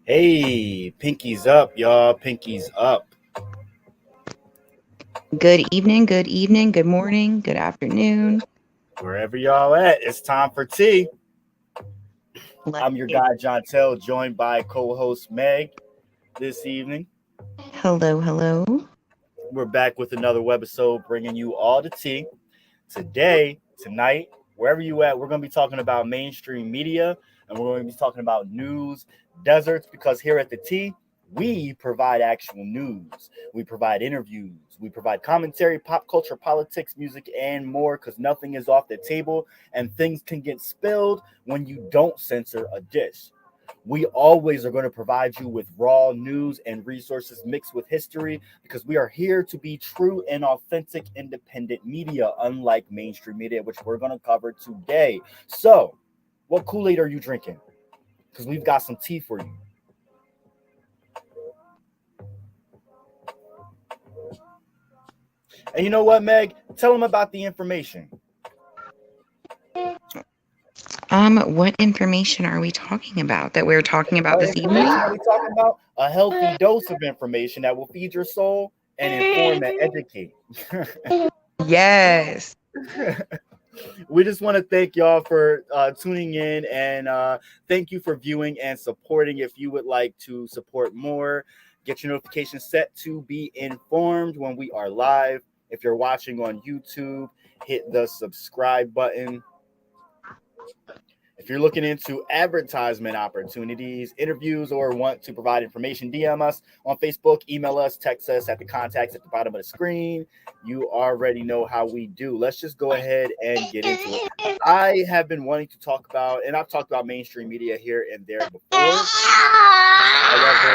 Hey, pinkies up, y'all. Pinkies up. Good evening, good morning, good afternoon. Wherever y'all at, it's time for tea. Let's I'm your get guy, John Tell, joined by co host Meg this evening. hello, hello. We're back with another webisode bringing you all the tea. Today, tonight, wherever you at, we're going to be talking about mainstream media and we're going to be talking about news deserts because here at the T, we provide actual news. We provide interviews. We provide commentary, pop culture, politics, music, and more because nothing is off the table and things can get spilled when you don't censor a dish. We always are going to provide you with raw news and resources mixed with history because we are here to be true and authentic independent media, unlike mainstream media, which we're going to cover today. So, what Kool-Aid are you drinking? Because we've got some tea for you. And you know what, Meg? Tell them about the information. What information are we talking about that we're talking about What this evening? information are we talking about? A healthy dose of information that will feed your soul and inform and educate. Yes. We just want to thank y'all for tuning in and thank you for viewing and supporting. If you would like to support more, get your notifications set to be informed when we are live. If you're watching on YouTube, hit the subscribe button. If you're looking into advertisement opportunities, interviews, or want to provide information, DM us on Facebook, email us, text us at the contacts at the bottom of the screen. You already know how we do. Let's just go ahead and get into it. I have been wanting to talk about, and I've talked about mainstream media here and there before. However,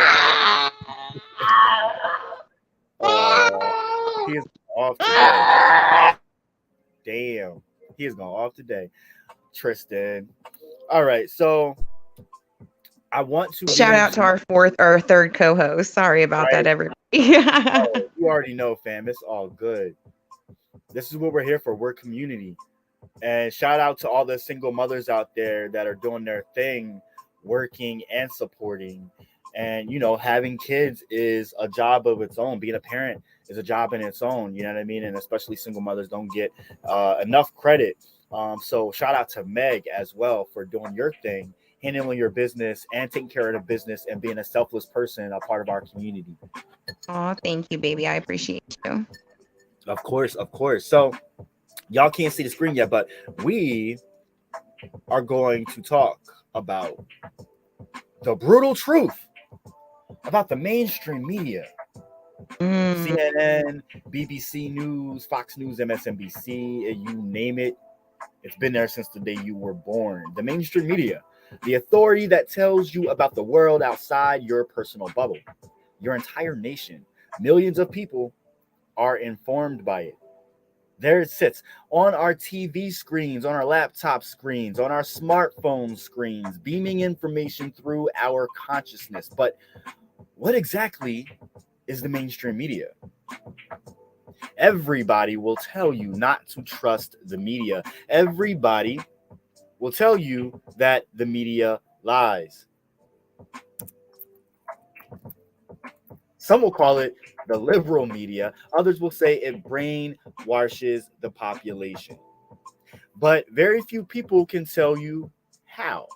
he is off today. Damn, he is going off today. Tristan. All right, so I want to get Shout out to into our fourth or third co-host. Sorry about that, right. everybody. Oh, you already know, fam. It's all good. This is what we're here for. We're community. And shout out to all the single mothers out there that are doing their thing, working and supporting. And, having kids is a job of its own. Being a parent is a job in its own. You know what I mean? And especially single mothers don't get enough credit. So shout out to Meg as well for doing your thing, handling your business and taking care of the business and being a selfless person, a part of our community. Oh, thank you, baby. I appreciate you. Of course, of course. So y'all can't see the screen yet, but we are going to talk about the brutal truth about the mainstream media. Mm, CNN, BBC News, Fox News, MSNBC, you name it. It's been there since the day you were born. The mainstream media, the authority that tells you about the world outside your personal bubble. Your entire nation, millions of people are informed by it. There it sits on our TV screens, on our laptop screens, on our smartphone screens, beaming information through our consciousness. But what exactly is the mainstream media? Everybody will tell you not to trust the media. Everybody will tell you that the media lies. Some will call it the liberal media. Others will say it brainwashes the population. But very few people can tell you how.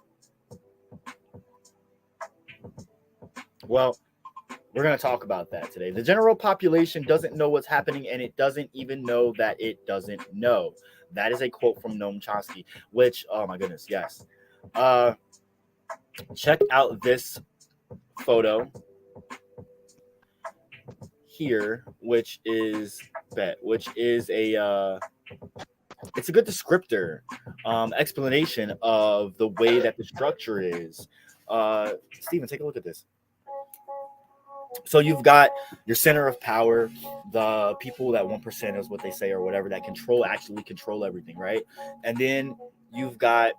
Well, we're going to talk about that today. The general population doesn't know what's happening and it doesn't even know that it doesn't know. That is a quote from Noam Chomsky, which, oh my goodness, yes. Uh, check out this photo here, which is it's a good descriptor, explanation of the way that the structure is. Steven, take a look at this. So you've got your center of power, the people that 1% is what they say or whatever that actually control everything, right? And then you've got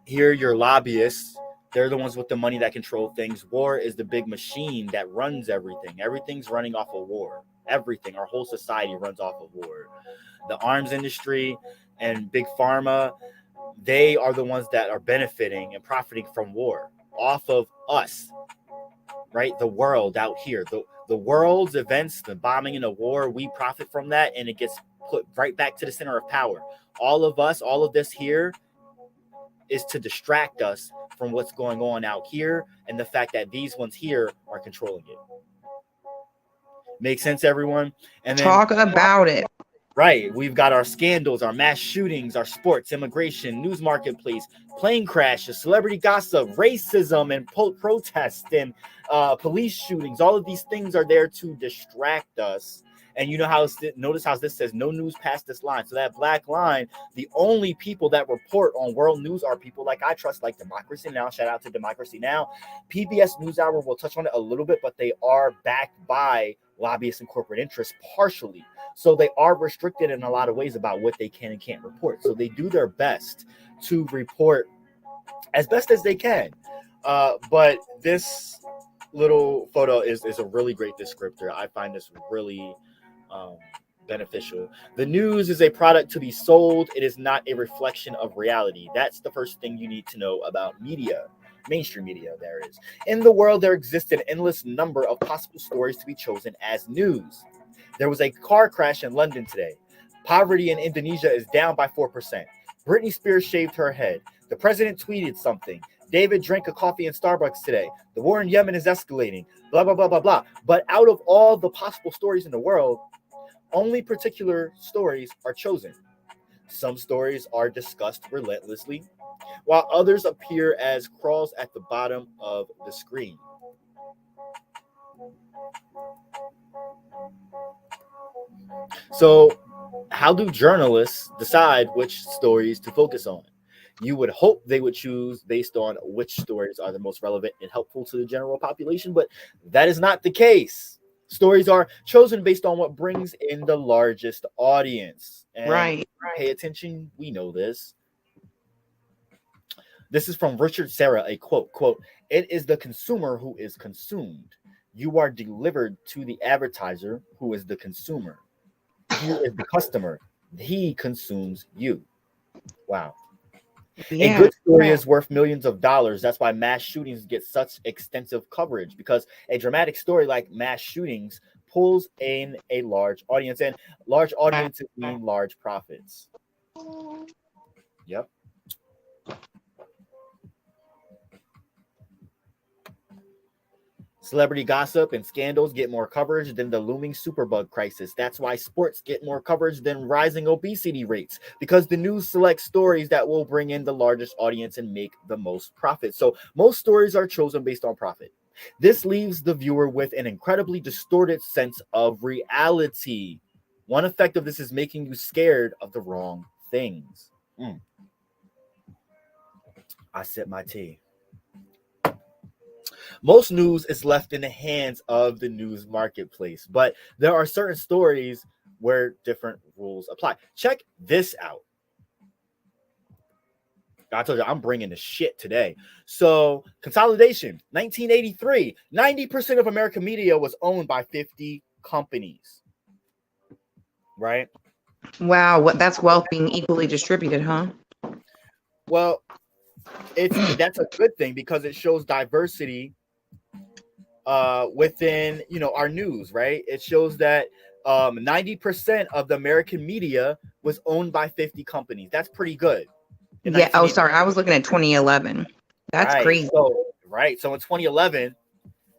here your lobbyists. They're the ones with the money that control things. War is the big machine that runs everything. Everything's running off of war. Everything, our whole society runs off of war. The arms industry and big pharma, they are the ones that are benefiting and profiting from war. off of us, right? The world out here, the world's events, the bombing and the war, we profit from that, and it gets put right back to the center of power. All of us, all of this here is to distract us from what's going on out here and the fact that these ones here are controlling it. Make sense, everyone? And then Talk about it. right, we've got our scandals, our mass shootings, our sports, immigration, news marketplace, plane crashes, celebrity gossip, racism, and protests, and police shootings. All of these things are there to distract us. And you know how notice how this says no news past this line. So that black line, the only people that report on world news are people like I trust, like Democracy Now. Shout out to Democracy Now. PBS NewsHour, we'll touch on it a little bit, but they are backed by lobbyists and corporate interests partially. So they are restricted in a lot of ways about what they can and can't report. So they do their best to report as best as they can. But this little photo is a really great descriptor. I find this really beneficial. The news is a product to be sold. It is not a reflection of reality. That's the first thing you need to know about media. Mainstream media, there is. In the world, there exists an endless number of possible stories to be chosen as news. There was a car crash in London today. Poverty in Indonesia is down by 4%. Britney Spears shaved her head. The president tweeted something. David drank a coffee in Starbucks today. The war in Yemen is escalating. Blah, blah, blah, blah, blah. But out of all the possible stories in the world, only particular stories are chosen. Some stories are discussed relentlessly, while others appear as crawls at the bottom of the screen. So, how do journalists decide which stories to focus on? You would hope they would choose based on which stories are the most relevant and helpful to the general population, but that is not the case. Stories are chosen based on what brings in the largest audience. And Right. pay attention, we know this. This is from Richard Serra, a quote, "It is the consumer who is consumed. You are delivered to the advertiser who is the consumer. You is the customer. He consumes you." Wow. Yeah. A good story is worth millions of dollars. That's why mass shootings get such extensive coverage, because a dramatic story like mass shootings pulls in a large audience, and large audiences mean large profits. Yep. Celebrity gossip and scandals get more coverage than the looming superbug crisis. That's why sports get more coverage than rising obesity rates, because the news selects stories that will bring in the largest audience and make the most profit. So most stories are chosen based on profit. This leaves the viewer with an incredibly distorted sense of reality. One effect of this is making you scared of the wrong things. I sip my tea. Most news is left in the hands of the news marketplace, but there are certain stories where different rules apply. Check this out. I told you I'm bringing the shit today. So, consolidation, 1983, 90% of American media was owned by 50 companies. Right? Wow, that's wealth being equally distributed, huh? Well, that's a good thing because it shows diversity within our news, right? It shows that 90% of the American media was owned by 50 companies. That's pretty good. Yeah. Oh, sorry. I was looking at 2011. That's crazy. So in 2011,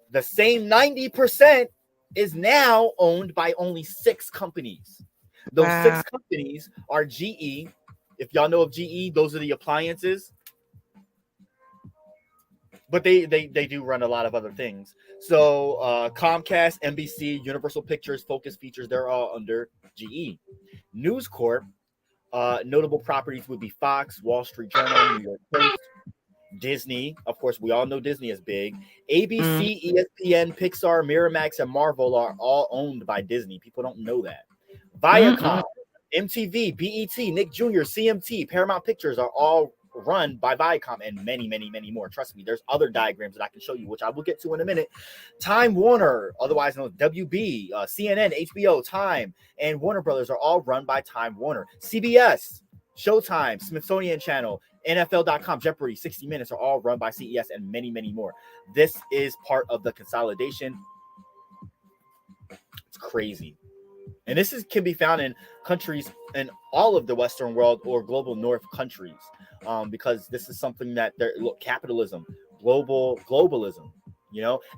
the same 90% is now owned by only 6 companies. Those 6 companies are GE. If y'all know of GE, those are the appliances. But they do run a lot of other things. So Comcast, NBC, Universal Pictures, Focus Features, they're all under GE. News Corp, notable properties would be Fox, Wall Street Journal, New York Post, Disney. Of course, we all know Disney is big. ABC, ESPN, Pixar, Miramax, and Marvel are all owned by Disney. People don't know that. Viacom, MTV, BET, Nick Jr., CMT, Paramount Pictures are all run by Viacom, and many, many, many more. Trust me, there's other diagrams that I can show you, which I will get to in a minute. Time Warner, otherwise known as WB, CNN, HBO, Time, and Warner Brothers are all run by Time Warner. CBS, Showtime, Smithsonian Channel, NFL.com, Jeopardy, 60 Minutes are all run by CES and many, many more. This is part of the consolidation. It's crazy. And this can be found in countries in all of the Western world or global North countries, because this is something that capitalism, globalism,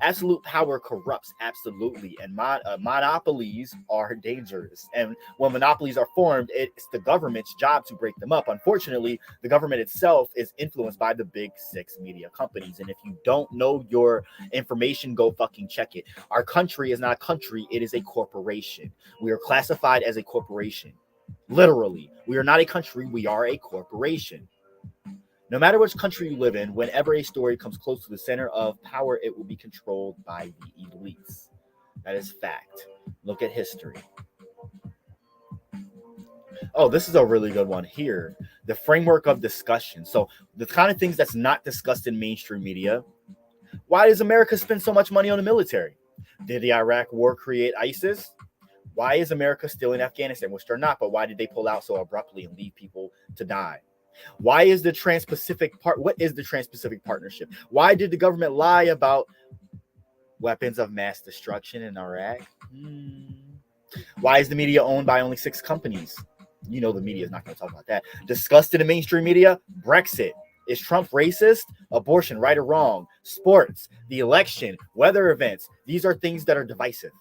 absolute power corrupts, absolutely. And monopolies are dangerous. And when monopolies are formed, it's the government's job to break them up. Unfortunately, the government itself is influenced by the big six media companies. And if you don't know your information, go fucking check it. Our country is not a country. It is a corporation. We are classified as a corporation. Literally, we are not a country. We are a corporation. No matter which country you live in, whenever a story comes close to the center of power, it will be controlled by the elites. That is fact. Look at history. Oh, this is a really good one here. The framework of discussion. So the kind of things that's not discussed in mainstream media. Why does America spend so much money on the military? Did the Iraq war create ISIS? Why is America still in Afghanistan? Which they're not, but why did they pull out so abruptly and leave people to die? Why is the Trans-Pacific what is the Trans-Pacific Partnership? Why did the government lie about weapons of mass destruction in Iraq? Why is the media owned by only 6 companies? The media is not going to talk about that. Discussed in the mainstream media, Brexit. Is Trump racist? Abortion, right or wrong? Sports, the election, weather events. These are things that are divisive.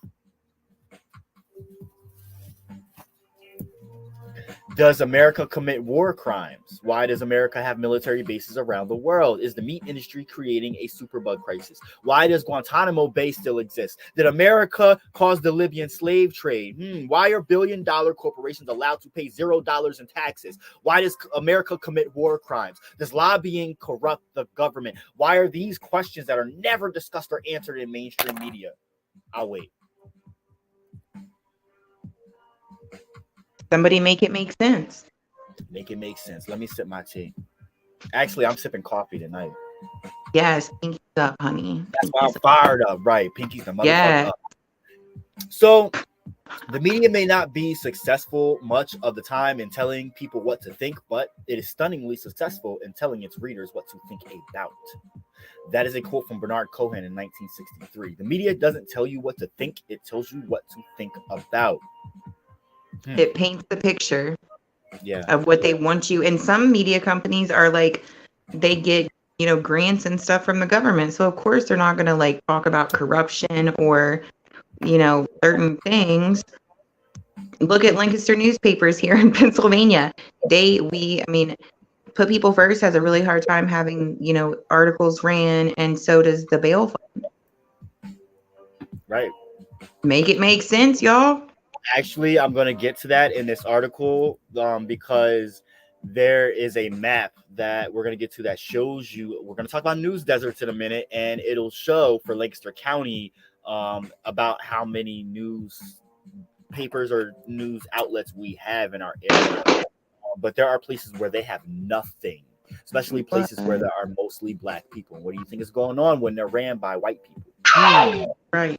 Does America commit war crimes? Why does America have military bases around the world? Is the meat industry creating a superbug crisis? Why does Guantanamo Bay still exist? Did America cause the Libyan slave trade? Why are billion-dollar corporations allowed to pay $0 in taxes? Why does America commit war crimes? Does lobbying corrupt the government? Why are these questions that are never discussed or answered in mainstream media? I'll wait. Somebody make it make sense. Make it make sense. Let me sip my tea. Actually, I'm sipping coffee tonight. Yes, pinkies up, honey. That's why I'm fired up. Right. Pinkies the motherfucker up. So the media may not be successful much of the time in telling people what to think, but it is stunningly successful in telling its readers what to think about. That is a quote from Bernard Cohen in 1963. The media doesn't tell you what to think. It tells you what to think about. It paints the picture yeah, of what they want you. And some media companies are like, they get, you know, grants and stuff from the government. So of course they're not going to like talk about corruption or, you know, certain things. Look at Lancaster newspapers here in Pennsylvania. Put People First has a really hard time having, you know, articles ran, and so does the bail fund. Right. Make it make sense, y'all. Actually, I'm going to get to that in this article because there is a map that we're going to get to that shows you. We're going to talk about news deserts in a minute, and it'll show for Lancaster County about how many news papers or news outlets we have in our area. But there are places where they have nothing, especially places where there are mostly black people. What do you think is going on when they're ran by white people? Right.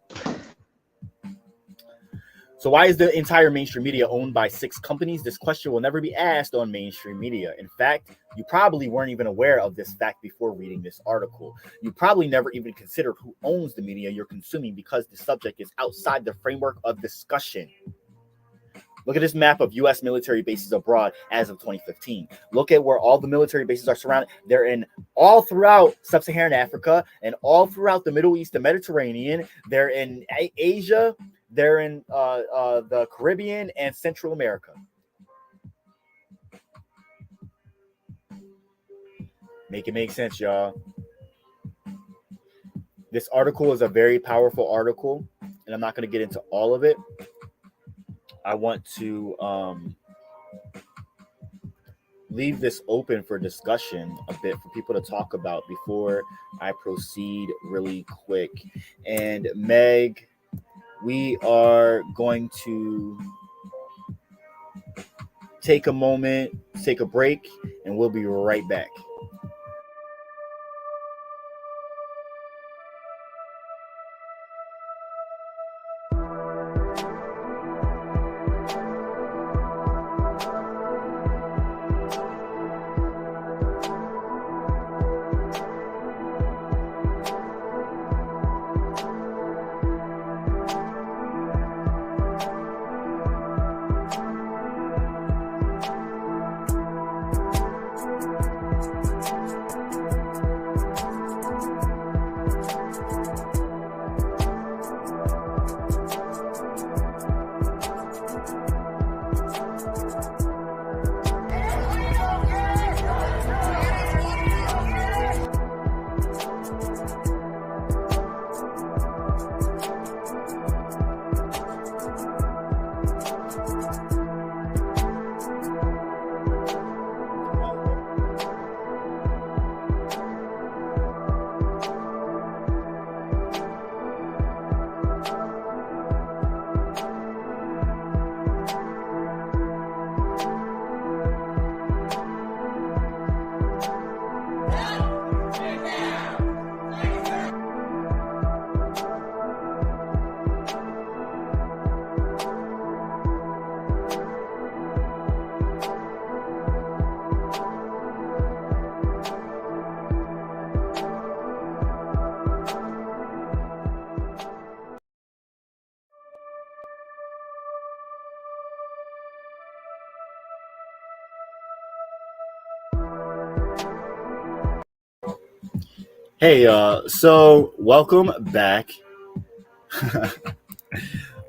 So why is the entire mainstream media owned by 6 companies? This question will never be asked on mainstream media. In fact, you probably weren't even aware of this fact before reading this article. You probably never even considered who owns the media you're consuming because the subject is outside the framework of discussion. Look at this map of U.S. military bases abroad as of 2015. Look at where all the military bases are surrounded. They're in all throughout sub-Saharan Africa and all throughout the Middle East, the Mediterranean. They're in Asia. They're in the Caribbean and Central America. Make it make sense, y'all. This article is a very powerful article, and I'm not going to get into all of it. I want to leave this open for discussion a bit for people to talk about before I proceed really quick. And Meg, we are going to take a moment, take a break, and we'll be right back. Hey, so welcome back.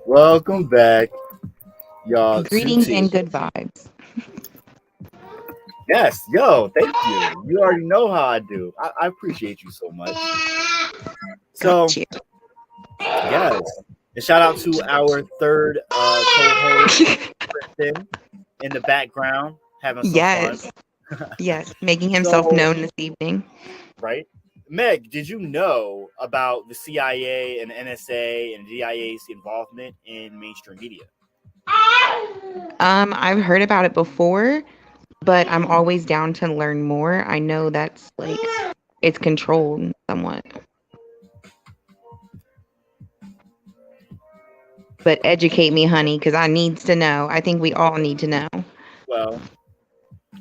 Welcome back, y'all, to Greetings T. and good vibes. Yes, yo, thank you. You already know how I do. I appreciate you so much. So, Got you. yes, and shout out to our third co-host, Kristen, in the background, having some fun. Yes. Yes. Making himself So, known this evening. right? Meg, did you know about the CIA and NSA and DIA's involvement in mainstream media? I've heard about it before, but I'm always down to learn more. I know that's like it's controlled somewhat. But educate me, honey, because I needs to know. I think we all need to know. Well,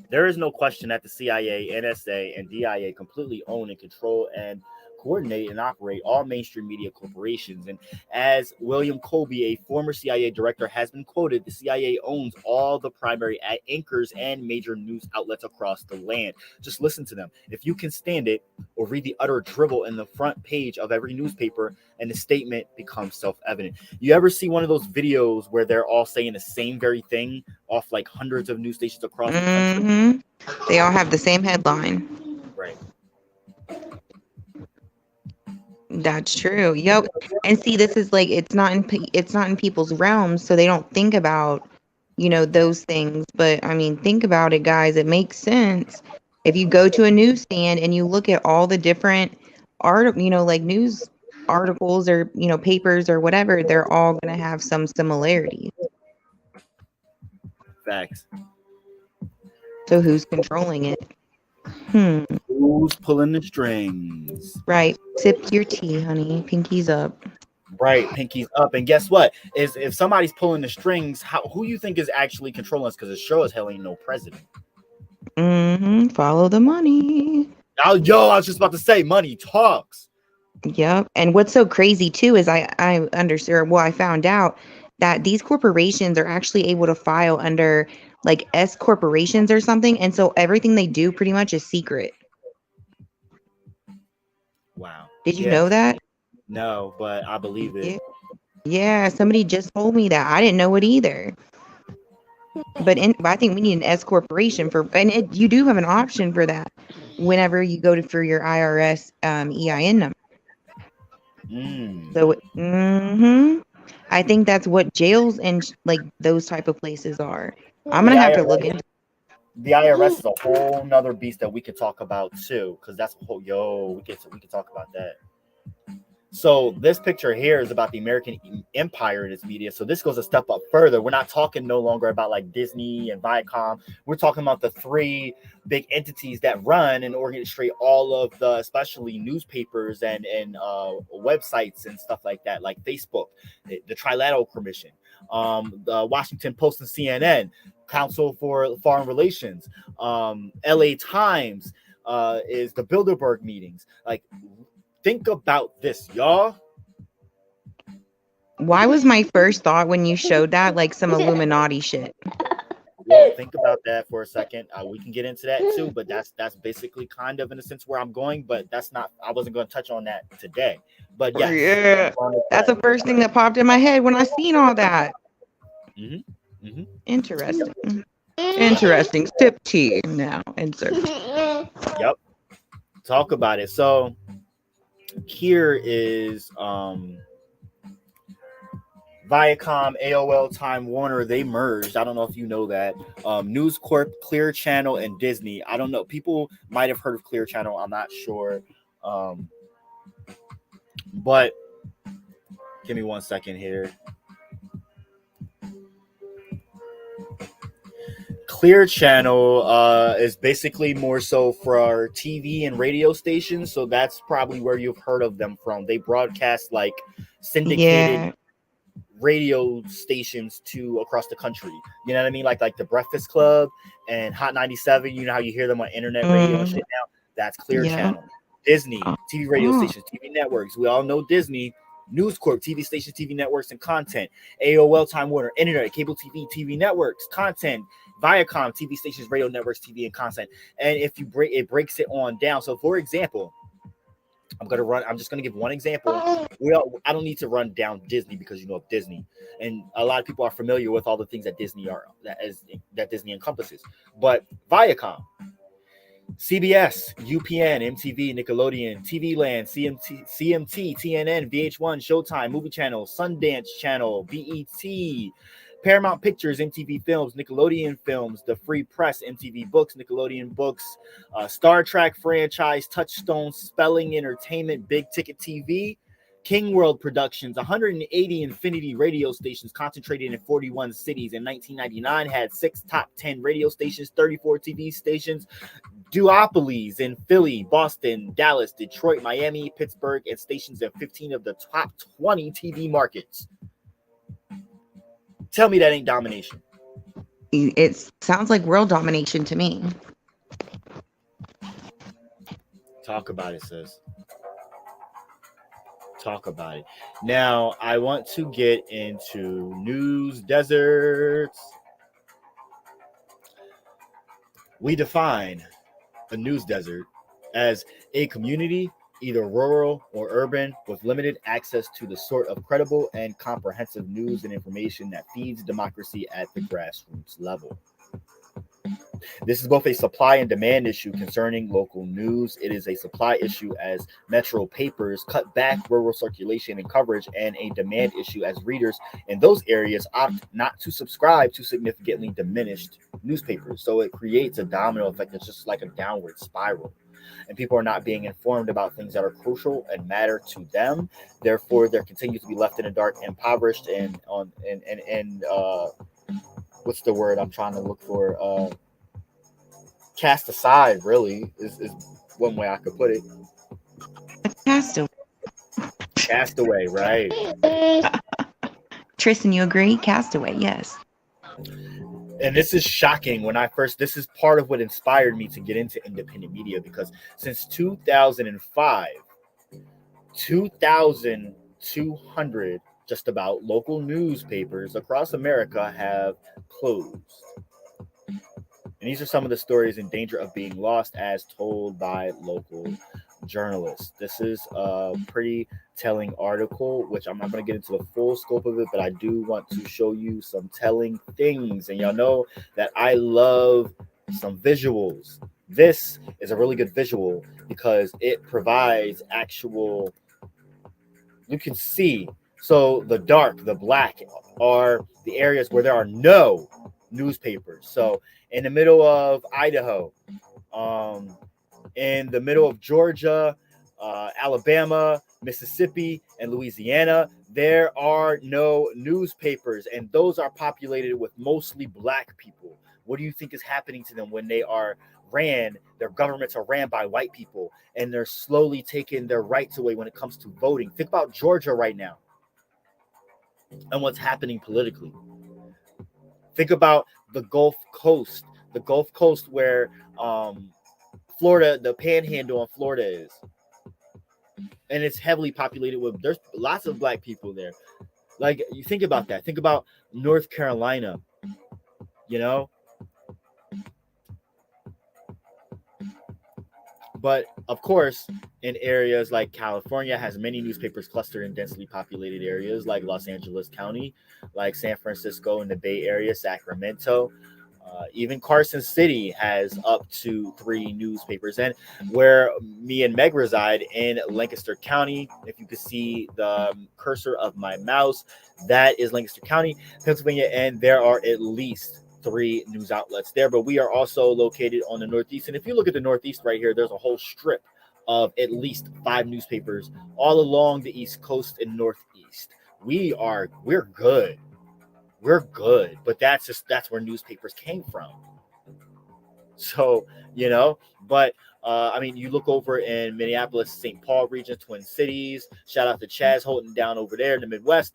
there is no question that the CIA, NSA, and DIA completely own and control and coordinate and operate all mainstream media corporations. And as William Colby, a former CIA director, has been quoted, the CIA owns all the primary anchors and major news outlets across the land. Just listen to them. If you can stand it or read the utter drivel in the front page of every newspaper, and the statement becomes self-evident. You ever see one of those videos where they're all saying the same very thing off like hundreds of news stations across the country? Hmm. They all have the same headline. Right. That's true. Yep. And see, this is like it's not in people's realms, so they don't think about, those things. But I mean, think about it, guys. It makes sense. If you go to a newsstand and you look at all the different like news articles or, papers or whatever, they're all going to have some similarities. Facts. So who's controlling it? Hmm. Who's pulling the strings? Right. Sip your tea, honey. Pinkies up. Right, pinkies up. And guess what? Is if somebody's pulling the strings, who you think is actually controlling us? Because it sure as hell ain't no president. Follow the money. I was just about to say, money talks. Yep. And what's so crazy too is I understood, well, I found out that these corporations are actually able to file under like S corporations or something. And so everything they do pretty much is secret. Wow. Did you Yeah. know that? No, but I believe it. Yeah. Yeah. Somebody just told me that. I didn't know it either. But I think we need an S corporation you do have an option for that whenever you go for your IRS EIN number. So, I think that's what jails and like those type of places are. I'm gonna have to look into. The IRS is a whole nother beast that we could talk about too, because that's a whole we could talk about that. So this picture here is about the American empire in its media. So this goes a step up further. We're not talking no longer about like Disney and Viacom. We're talking about the three big entities that run and orchestrate all of the, especially newspapers and websites and stuff like that, like Facebook, the Trilateral Commission, the Washington Post and CNN, Council for Foreign Relations, LA Times, is the Bilderberg meetings. Like, think about this, y'all. Why was my first thought when you showed that like some Illuminati shit? Yeah, think about that for a second. We can get into that too, but that's basically kind of in a sense where I'm going. But that's not. I wasn't going to touch on that today. But yes, Yeah, that's the first thing that popped in my head when I seen all that. Interesting. Interesting. Sip tea now. Insert. Yep. Talk about it. So here is Viacom, AOL, Time Warner, they merged. I don't know if you know that. News Corp, Clear Channel, and Disney. I don't know. People might have heard of Clear Channel. I'm not sure. But give me 1 second here. Clear Channel is basically more so for our TV and radio stations. So that's probably where you've heard of them from. They broadcast like syndicated radio stations to across the country. You know what I mean? Like the Breakfast Club and Hot 97. You know how you hear them on internet radio and shit now? That's Clear Channel. Disney, TV radio stations, TV networks. We all know Disney. News Corp, TV stations, TV networks, and content. AOL, Time Warner, internet, cable TV, TV networks, content. Viacom, TV stations, radio networks, TV, and content. And if you breaks it on down. So, for example, I'm just gonna give one example. I don't need to run down Disney because you know of Disney, and a lot of people are familiar with all the things that that Disney encompasses. But Viacom, CBS, UPN, MTV, Nickelodeon, TV Land, CMT, TNN, VH1, Showtime, Movie Channel, Sundance Channel, BET, Paramount Pictures, MTV Films, Nickelodeon Films, The Free Press, MTV Books, Nickelodeon Books, Star Trek franchise, Touchstone, Spelling Entertainment, Big Ticket TV, King World Productions, 180 Infinity radio stations concentrated in 41 cities. In 1999, had 6 top 10 radio stations, 34 TV stations, duopolies in Philly, Boston, Dallas, Detroit, Miami, Pittsburgh, and stations in 15 of the top 20 TV markets. Tell me that ain't domination. It sounds like world domination to me. Talk about it, sis. Talk about it. Now, I want to get into news deserts. We define a news desert as a community, either rural or urban, with limited access to the sort of credible and comprehensive news and information that feeds democracy at the grassroots level. This is both a supply and demand issue concerning local news. It is a supply issue as metro papers cut back rural circulation and coverage, and a demand issue as readers in those areas opt not to subscribe to significantly diminished newspapers. So it creates a domino effect. It's just like a downward spiral. And people are not being informed about things that are crucial and matter to them. Therefore, they're continued to be left in the dark, impoverished, and what's the word I'm trying to look for? Cast aside, really, is one way I could put it. Castaway. Castaway, right? Tristan, you agree? Castaway, yes. And this is shocking. This is part of what inspired me to get into independent media, because since 2005, 2,200 just about local newspapers across America have closed. And these are some of the stories in danger of being lost as told by local journalists. This is a pretty telling article, which I'm not going to get into the full scope of it, but I do want to show you some telling things. And y'all know that I love some visuals. This is a really good visual because it provides actual, you can see. So the dark, the black are the areas where there are no newspapers. So in the middle of Idaho, in the middle of Georgia, Alabama, Mississippi, and Louisiana, there are no newspapers, and those are populated with mostly black people. What do you think is happening to them when they are ran? Their governments are ran by white people, and they're slowly taking their rights away when it comes to voting. Think about Georgia right now and what's happening politically. Think about the Gulf Coast where Florida, the panhandle of Florida is. And it's heavily populated with, there's lots of black people there. Like, you think about that. Think about North Carolina, you know? But of course, in areas like California, has many newspapers clustered in densely populated areas like Los Angeles County, like San Francisco in the Bay Area, Sacramento. Even Carson City has up to 3 newspapers. And where me and Meg reside in Lancaster County, if you could see the cursor of my mouse, that is Lancaster County, Pennsylvania, and there are at least 3 news outlets there. But we are also located on the Northeast. And if you look at the Northeast right here, there's a whole strip of at least 5 newspapers all along the East Coast and Northeast. We're good. We're good, but that's where newspapers came from. So, but I mean, you look over in Minneapolis, St. Paul region, Twin Cities. Shout out to Chaz holding down over there in the Midwest.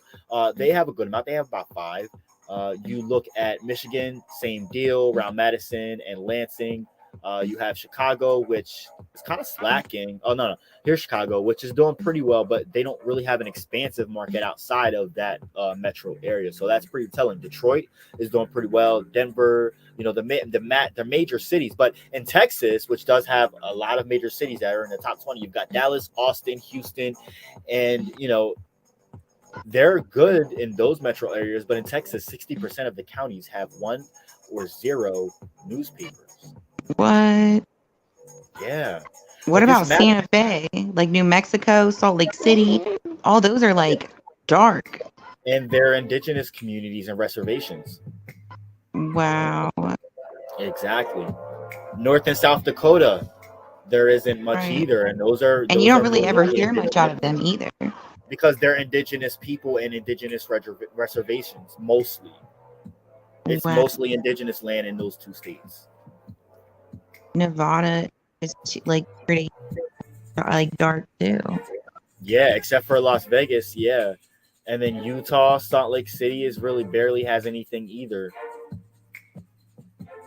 They have a good amount. They have about 5. You look at Michigan, same deal, around Madison and Lansing. You have Chicago, which is kind of slacking. Oh no, no, here's Chicago, which is doing pretty well, but they don't really have an expansive market outside of that metro area. So that's pretty telling. Detroit is doing pretty well. Denver, the major cities. But in Texas, which does have a lot of major cities that are in the top 20, you've got Dallas, Austin, Houston, and they're good in those metro areas. But in Texas, 60% of the counties have one or zero newspapers. What? Yeah. What But this about map, Santa Fe? Like New Mexico, Salt Lake City? All those are like dark. and their indigenous communities and reservations. Wow. Exactly. North and South Dakota, there isn't much Right. either, and those are And you those don't are really ever mostly hear much out indigenous of them either. because they're indigenous people and indigenous reservations. Mostly, it's Wow. mostly indigenous land in those two states. Nevada is like pretty like dark too. Yeah, except for Las Vegas. Yeah, and then Utah, Salt Lake City is really barely has anything either.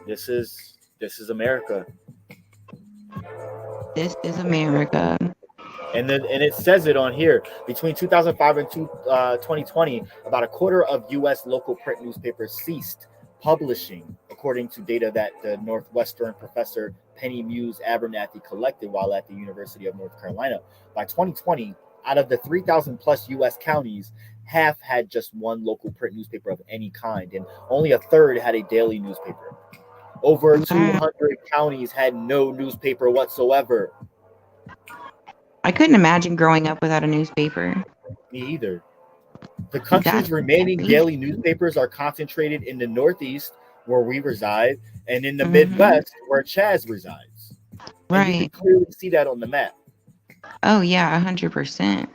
This is America. This is America. And it says it on here. Between 2005 and 2020, about a quarter of U.S. local print newspapers ceased publishing, according to data that the Northwestern professor Penny Muse Abernathy collected while at the University of North Carolina. By 2020, out of the 3,000 plus U.S. counties, half had just one local print newspaper of any kind, and only a third had a daily newspaper. Over Wow. 200 counties had no newspaper whatsoever. I couldn't imagine growing up without a newspaper. Me either. The That's country's remaining crazy. daily newspapers are concentrated in the Northeast, where we reside, and in the Mm-hmm. Midwest, where Chaz resides. And you can Right. clearly see that on the map. Oh yeah, 100%.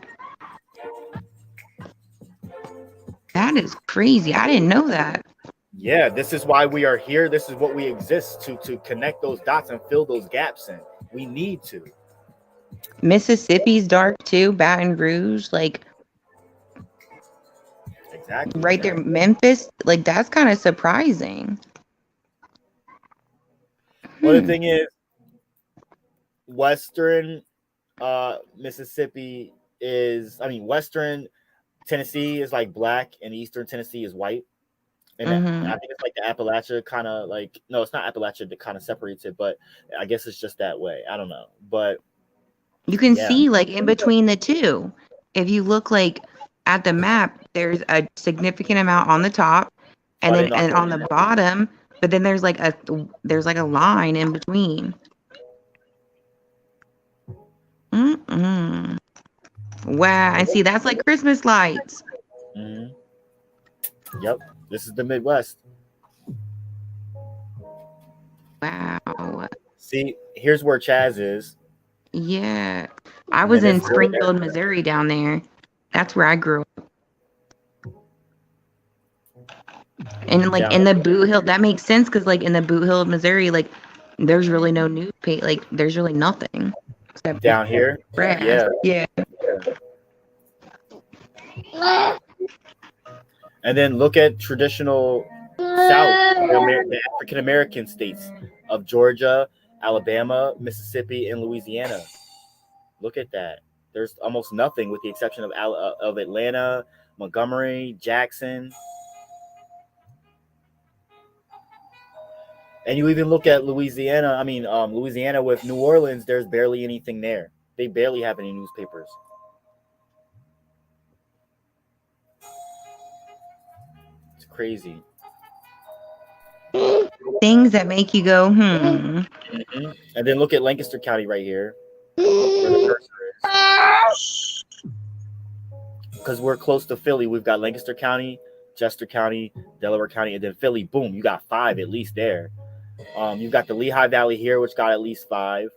That is crazy. I didn't know that. Yeah, this is why we are here. This is what we exist to connect those dots and fill those gaps in. We need to. Mississippi's dark too. Baton Rouge, like Exactly. right there. Memphis, like that's kind of surprising. Well, the Hmm. thing is, Western Mississippi Western Tennessee is like black, and Eastern Tennessee is white. And I Mm-hmm. think it's like the Appalachia kind of like no, it's not Appalachia that kind of separates it, but I guess it's just that way. I don't know, but You can yeah, see like in between the two. If you look like at the map, there's a significant amount on the top, and I then did not and know on the that. bottom, but then there's like a line in between. Mm-mm. Wow, and see that's like Christmas lights. Hmm. Yep, this is the Midwest. Wow. See, here's where Chaz is, Yeah. I was and in it's really Springfield, Missouri down there. That's where I grew up. And like down in the Boot Hill, that makes sense because like in the Boot Hill of Missouri, like there's really no newspaper, like there's really nothing except for down here. grass. Yeah, Yeah. and then look at traditional South, the African American states of Georgia, Alabama, Mississippi, and Louisiana. Look at that. There's almost nothing with the exception of Atlanta, Montgomery, Jackson. And you even look at Louisiana. Louisiana with New Orleans, there's barely anything there. They barely have any newspapers. It's crazy. Things that make you go, Mm-hmm. And then look at Lancaster County right here, where the cursor is. Because we're close to Philly, we've got Lancaster County, Chester County, Delaware County, and then Philly. Boom, you got 5 at least there. You've got the Lehigh Valley here, which got at least 5.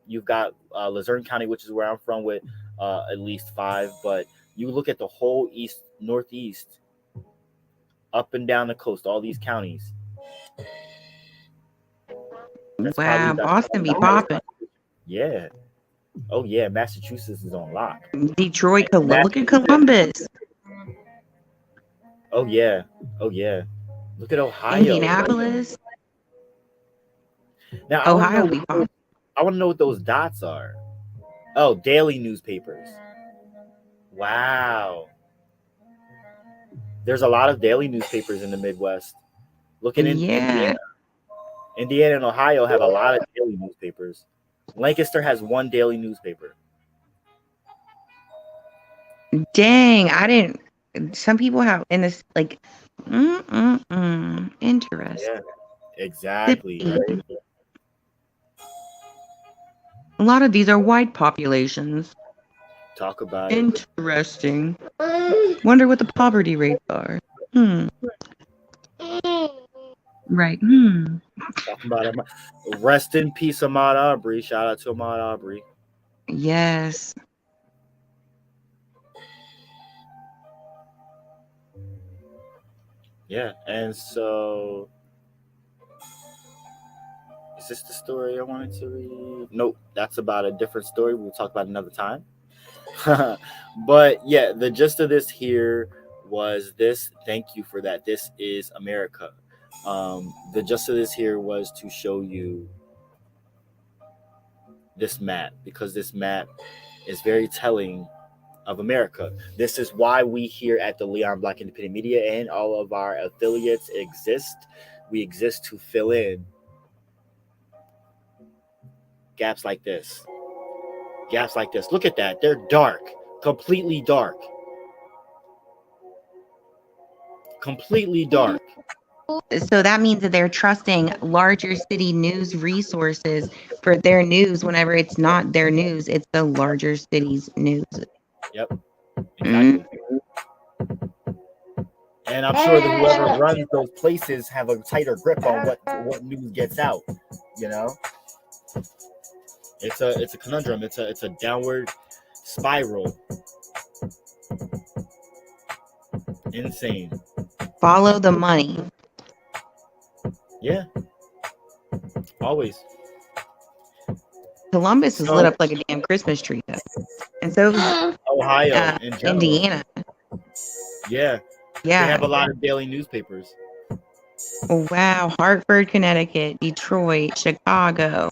You've got Luzerne County, which is where I'm from, with at least 5. But you look at the whole northeast, up and down the coast, all these counties. That's wow, Boston be popping. Yeah. Oh yeah, Massachusetts is on lock. Detroit, look at Columbus, Oh yeah. Oh yeah. Look at Ohio. Indianapolis. Now Ohio be fine. I want to know what those dots are. Oh, daily newspapers. Wow. There's a lot of daily newspapers in the Midwest. Looking in Yeah. Indiana and Ohio have a lot of daily newspapers. Lancaster has one daily newspaper. Dang, I didn't. Some people have in this like, interesting. Yeah, exactly. Right? A lot of these are white populations. Talk about it. Interesting. Wonder what the poverty rates are. Right. Talking about it. Rest in peace, Ahmaud Arbery. Shout out to Ahmaud Arbery. Yes. Yeah, and so is this the story I wanted to read? Nope, that's about a different story. We'll talk about another time. But yeah, the gist of this here was this. Thank you for that. This is America. The gist of this here was to show you this map because this map is very telling of America. This is why we here at the Leon Black Independent Media and all of our affiliates exist. We exist to fill in gaps like this. Gaps like this. Look at that. They're dark. Completely dark. Completely dark. So that means that they're trusting larger city news resources for their news whenever it's not their news, it's the larger city's news. Yep. Exactly. And I'm sure that whoever runs those places have a tighter grip on what news gets out. You know, it's a conundrum. It's a downward spiral. Insane. Follow the money. Yeah. Always. Columbus is lit up like a damn Christmas tree, though. And so is Ohio in general. Indiana. Yeah. Yeah. They have a lot of daily newspapers. Oh, wow. Hartford, Connecticut, Detroit, Chicago,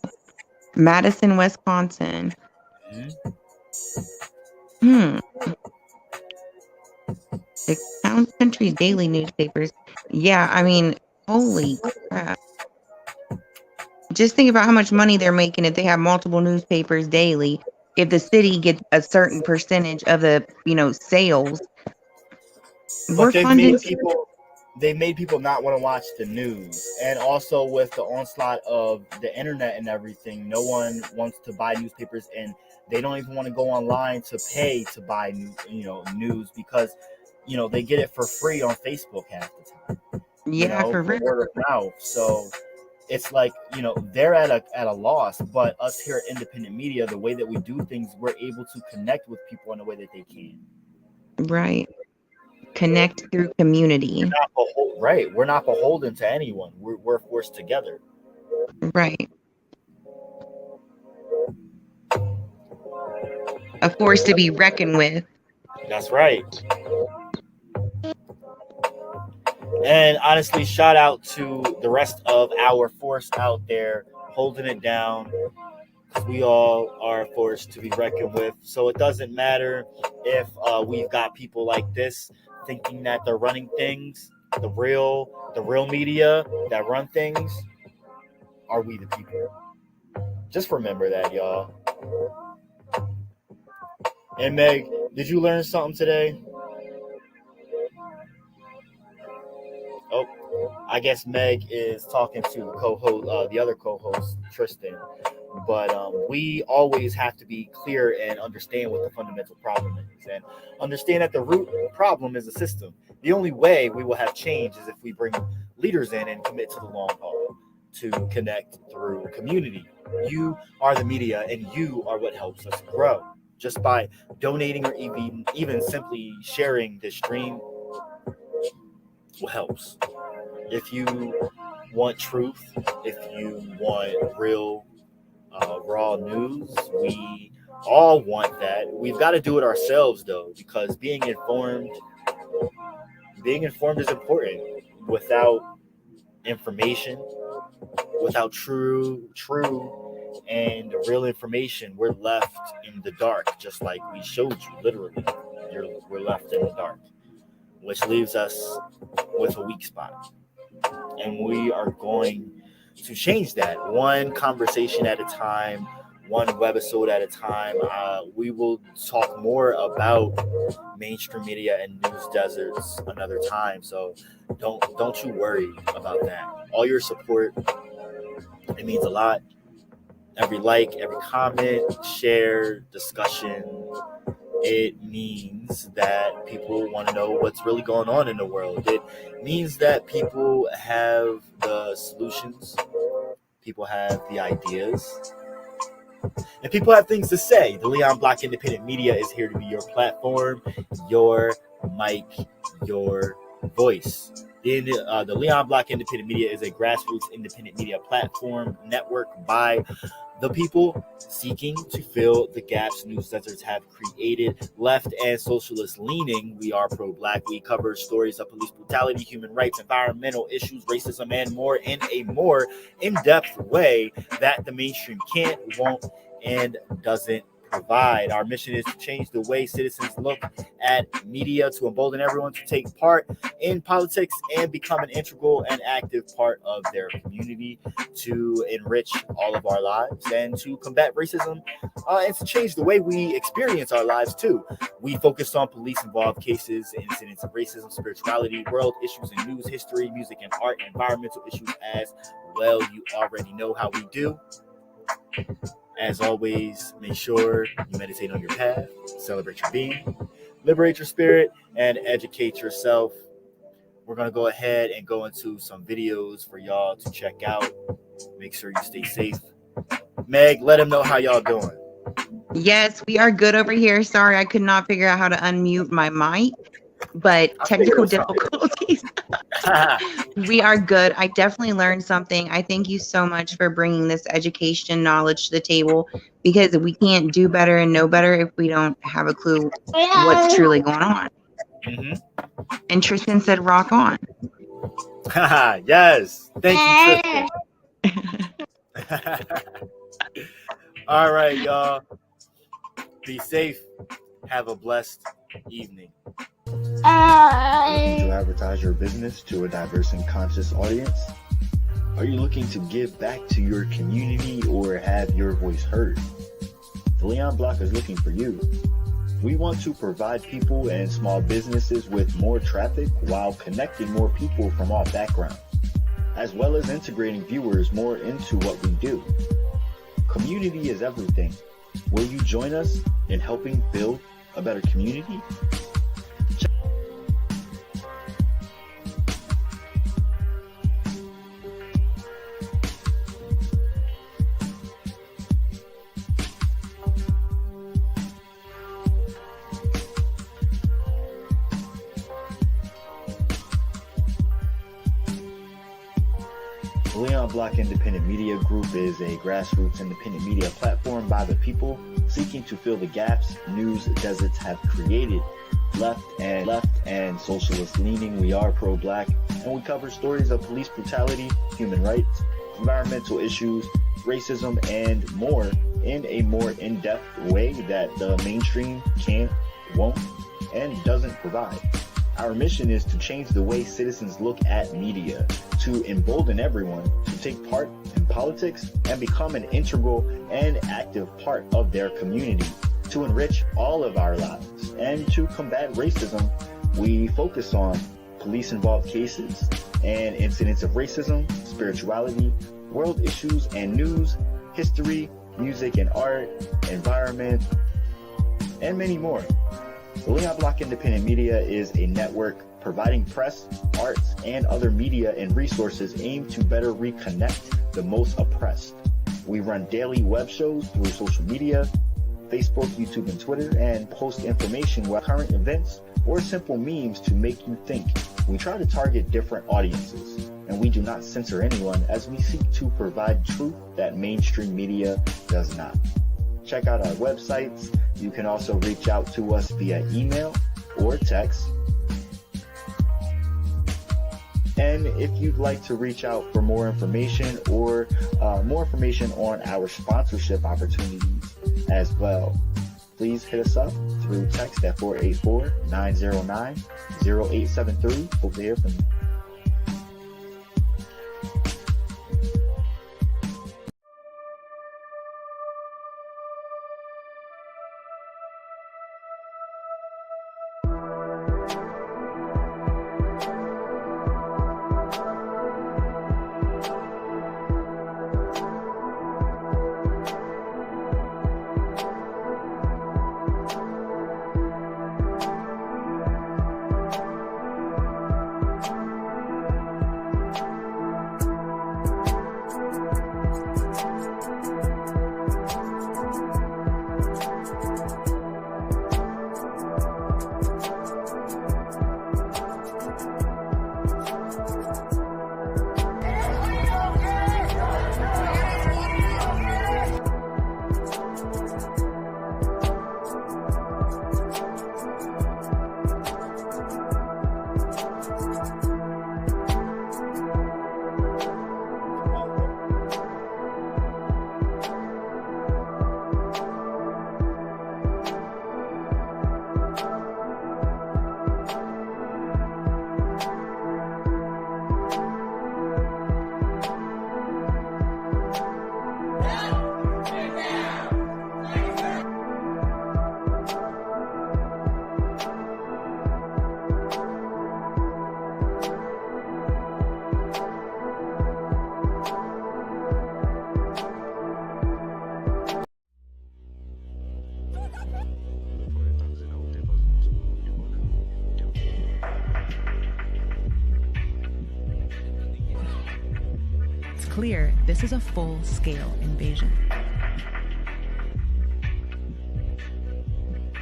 Madison, Wisconsin. The town country's daily newspapers. Yeah, I mean, holy crap. Just think about how much money they're making if they have multiple newspapers daily. If the city gets a certain percentage of the, sales. But they made people not want to watch the news. And also with the onslaught of the internet and everything, no one wants to buy newspapers, and they don't even want to go online to pay to buy news because they get it for free on Facebook half the time. Yeah, for real. Word of mouth. So it's like, they're at a loss, but us here at Independent Media, the way that we do things, we're able to connect with people in a way that they can. Right. Connect through community. We're not beholden to anyone. We're forced together. Right. A force to be reckoned with. That's right. And honestly, shout out to the rest of our force out there holding it down. We all are a force to be reckoned with. So it doesn't matter if we've got people like this thinking that they're running things. The real media that run things are we the people. Just remember that, y'all. And Meg, did you learn something today? Oh, I guess Meg is talking to the co-host, the other co-host, Tristan. But we always have to be clear and understand what the fundamental problem is, and understand that the root problem is the system. The only way we will have change is if we bring leaders in and commit to the long haul, to connect through community. You are the media, and you are what helps us grow. Just by donating or even simply sharing this stream helps. If you want truth, if you want real raw news, we all want that. We've got to do it ourselves, though, because being informed is important. Without information, without true and real information, we're left in the dark, just like we showed you. Literally, we're left in the dark, which leaves us with a weak spot. And we are going to change that one conversation at a time, one webisode at a time. We will talk more about mainstream media and news deserts another time. So don't you worry about that. All your support, it means a lot. Every like, every comment, share, discussion, it means that people want to know what's really going on in the world. It means that people have the solutions, people have the ideas, and people have things to say. The Leon Block Independent Media is here to be your platform, your mic, your voice. The Leon Block Independent Media is a grassroots independent media platform network by the people seeking to fill the gaps news deserts have created. Left and socialist leaning, we are pro-Black. We cover stories of police brutality, human rights, environmental issues, racism, and more in a more in-depth way that the mainstream can't, won't, and doesn't provide. Our mission is to change the way citizens look at media, to embolden everyone to take part in politics and become an integral and active part of their community, to enrich all of our lives and to combat racism and to change the way we experience our lives too. We focus on police-involved cases, incidents of racism, spirituality, world issues in news, history, music and art, environmental issues as well. You already know how we do. As always, make sure you meditate on your path, celebrate your being, liberate your spirit, and educate yourself. We're going to go ahead and go into some videos for y'all to check out. Make sure you stay safe. Meg, let them know how y'all doing. Yes, we are good over here. Sorry, I could not figure out how to unmute my mic, but technical difficulties. We are good. I definitely learned something. I thank you so much for bringing this education knowledge to the table, because we can't do better and know better if we don't have a clue what's truly going on. Mm-hmm. And Tristan said, rock on. Yes. Thank you, Tristan. All right, y'all. Be safe. Have a blessed evening. Looking to advertise your business to a diverse and conscious audience? Are you looking to give back to your community or have your voice heard? The Leon Block is looking for you. We want to provide people and small businesses with more traffic while connecting more people from all backgrounds, as well as integrating viewers more into what we do. Community is everything. Will you join us in helping build a better community? The Leon Block Independent Media Group is a grassroots independent media platform by the people seeking to fill the gaps news deserts have created. Left and socialist leaning, we are pro-Black, and we cover stories of police brutality, human rights, environmental issues, racism, and more in a more in-depth way that the mainstream can't, won't, and doesn't provide. Our mission is to change the way citizens look at media, to embolden everyone to take part in politics and become an integral and active part of their community, to enrich all of our lives, and to combat racism. We focus on police-involved cases and incidents of racism, spirituality, world issues and news, history, music and art, environment, and many more. The Leon Block Independent Media is a network providing press, arts, and other media and resources aimed to better reconnect the most oppressed. We run daily web shows through social media, Facebook, YouTube, and Twitter, and post information about current events or simple memes to make you think. We try to target different audiences, and we do not censor anyone as we seek to provide truth that mainstream media does not. Check out our websites. You can also reach out to us via email or text. And if you'd like to reach out for more information or more information on our sponsorship opportunities as well, please hit us up through text at 484-909-0873. Hope to hear from you. It's clear this is a full-scale invasion.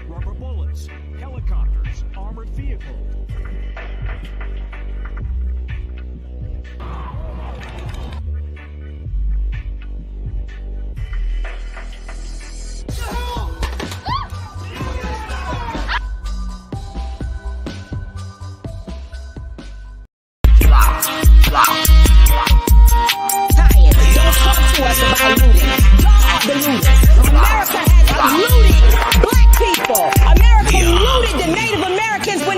Rubber bullets, helicopters, armored vehicles. America has looted black people. America looted the Native Americans when.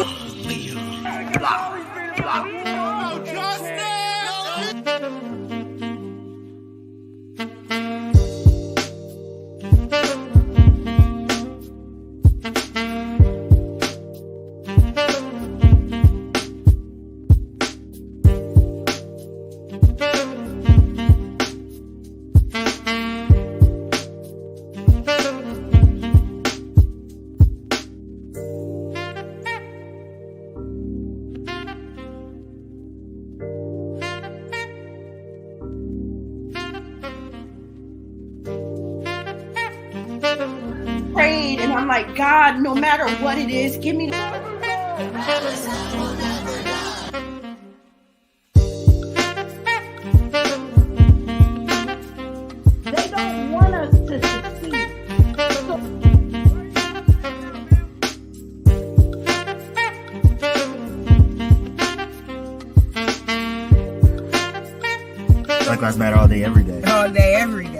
Prayed and I'm like, God, no matter what it is, give me. They don't want us to succeed. Black Lives Matter all day, every day. All day, every day.